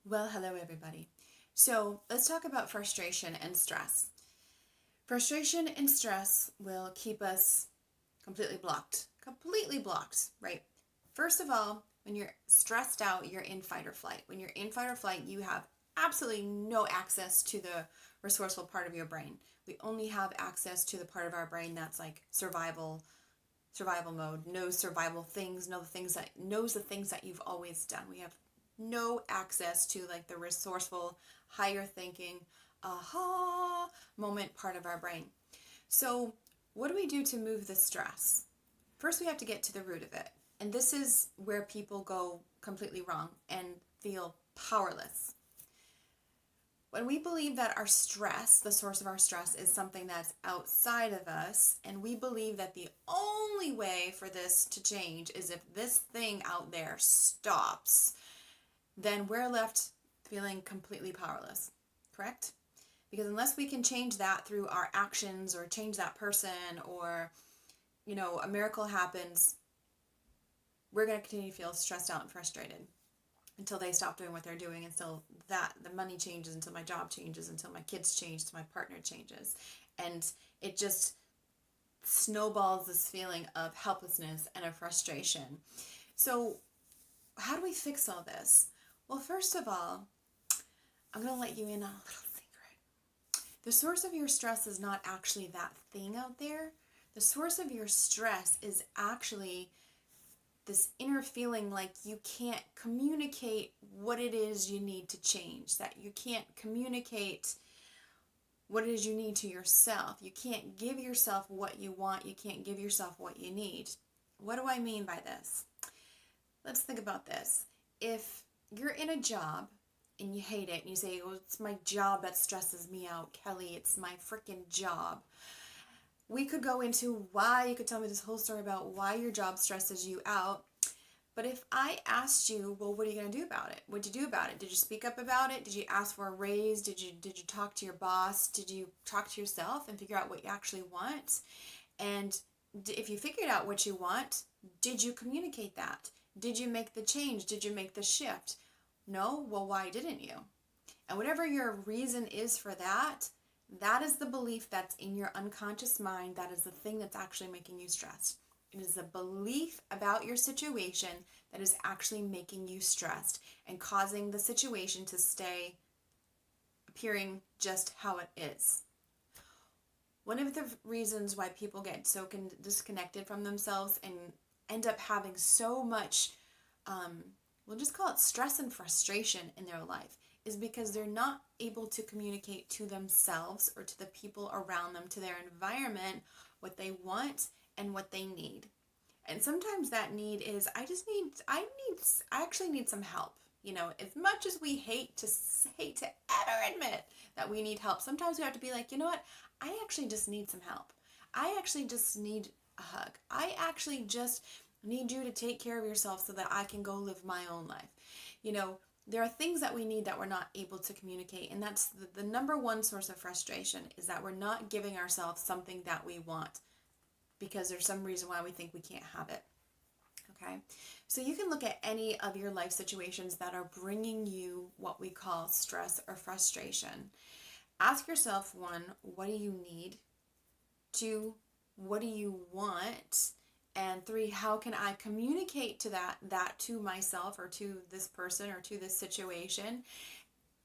Well, hello, everybody. So let's talk about frustration and stress. Frustration and stress will keep us completely blocked, right? First of all, when you're stressed out, you're in fight or flight. When you're in fight or flight, you have absolutely no access to the resourceful part of your brain. We only have access to the part of our brain that's like survival mode, knows survival things, knows the things that you've always done. We have no access to like the resourceful, higher thinking, aha moment part of our brain. So, what do we do to move the stress? First, we have to get to the root of it. And this is where people go completely wrong and feel powerless. When we believe that our stress, the source of our stress, is something that's outside of us, and we believe that the only way for this to change is if this thing out there stops, then we're left feeling completely powerless, correct? Because unless we can change that through our actions or change that person or, a miracle happens, we're going to continue to feel stressed out and frustrated until they stop doing what they're doing, until that the money changes, until my job changes, until my kids change, until my partner changes. And it just snowballs this feeling of helplessness and of frustration. So how do we fix all this? Well, first of all, I'm going to let you in on a little secret. The source of your stress is not actually that thing out there. The source of your stress is actually this inner feeling like you can't communicate what it is you need to change, that you can't communicate what it is you need to yourself. You can't give yourself what you want. You can't give yourself what you need. What do I mean by this? Let's think about this. If you're in a job and you hate it and you say, well, it's my job that stresses me out, Kelly, it's my freaking job. We could go into why, you could tell me this whole story about why your job stresses you out. But if I asked you, well, what are you going to do about it? What did you do about it? Did you speak up about it? Did you ask for a raise? Did you talk to your boss? Did you talk to yourself and figure out what you actually want? And if you figured out what you want, did you communicate that? Did you make the change? Did you make the shift? No? Well, why didn't you? And whatever your reason is for that, that is the belief that's in your unconscious mind. That is the thing that's actually making you stressed. It is a belief about your situation that is actually making you stressed and causing the situation to stay appearing just how it is. One of the reasons why people get so disconnected from themselves and end up having so much, we'll just call it stress and frustration in their life, is because they're not able to communicate to themselves or to the people around them, to their environment, what they want and what they need. And sometimes that need is, I actually need some help. As much as we hate to ever admit that we need help, sometimes we have to be like, you know what? I actually just need some help. I actually just need a hug. I actually just need you to take care of yourself so that I can go live my own life. There are things that we need that we're not able to communicate, and that's the number one source of frustration, is that we're not giving ourselves something that we want because there's some reason why we think we can't have it. Okay, so you can look at any of your life situations that are bringing you what we call stress or frustration. Ask yourself, one, what do you need? Two, what do you want? And three, how can I communicate to that to myself or to this person or to this situation?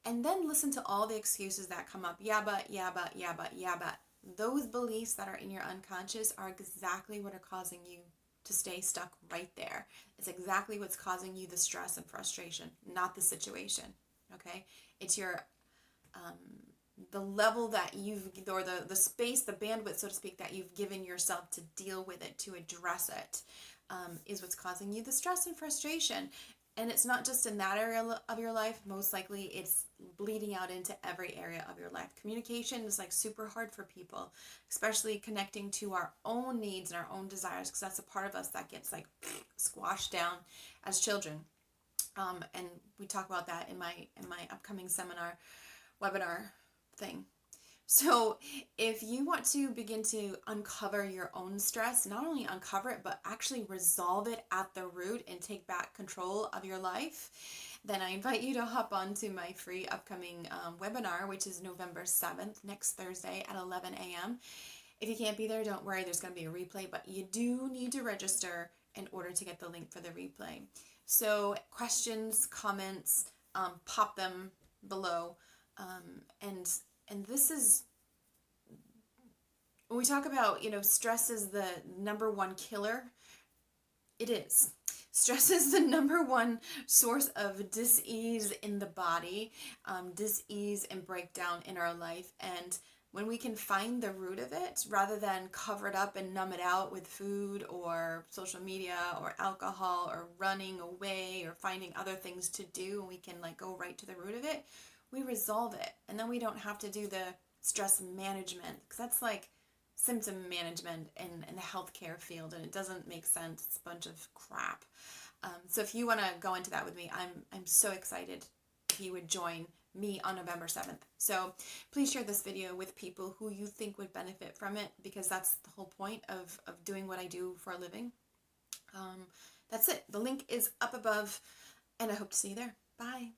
And then listen to all the excuses that come up. Yeah, but, yeah, but, yeah, but, yeah, but. Those beliefs that are in your unconscious are exactly what are causing you to stay stuck right there. It's exactly what's causing you the stress and frustration, not the situation. Okay? It's your the level that you've, or the space, the bandwidth, so to speak, that you've given yourself to deal with it, to address it, is what's causing you the stress and frustration. And it's not just in that area of your life. Most likely it's bleeding out into every area of your life. Communication is like super hard for people, especially connecting to our own needs and our own desires, because that's a part of us that gets like squashed down as children. And we talk about that in my upcoming webinar thing. So, if you want to begin to uncover your own stress, not only uncover it, but actually resolve it at the root and take back control of your life, then I invite you to hop on to my free upcoming webinar, which is November 7th, next Thursday at 11 a.m. If you can't be there, don't worry, there's going to be a replay, but you do need to register in order to get the link for the replay. So, questions, comments, pop them below. And this is, when we talk about, stress is the number one killer, it is. Stress is the number one source of dis-ease in the body, dis-ease and breakdown in our life. And when we can find the root of it, rather than cover it up and numb it out with food or social media or alcohol or running away or finding other things to do, and we can go right to the root of it, we resolve it. And then we don't have to do the stress management, because that's like symptom management in the healthcare field, and it doesn't make sense. It's a bunch of crap. So if you want to go into that with me, I'm so excited if you would join me on November 7th. So please share this video with people who you think would benefit from it, because that's the whole point of doing what I do for a living. That's it. The link is up above, and I hope to see you there. Bye.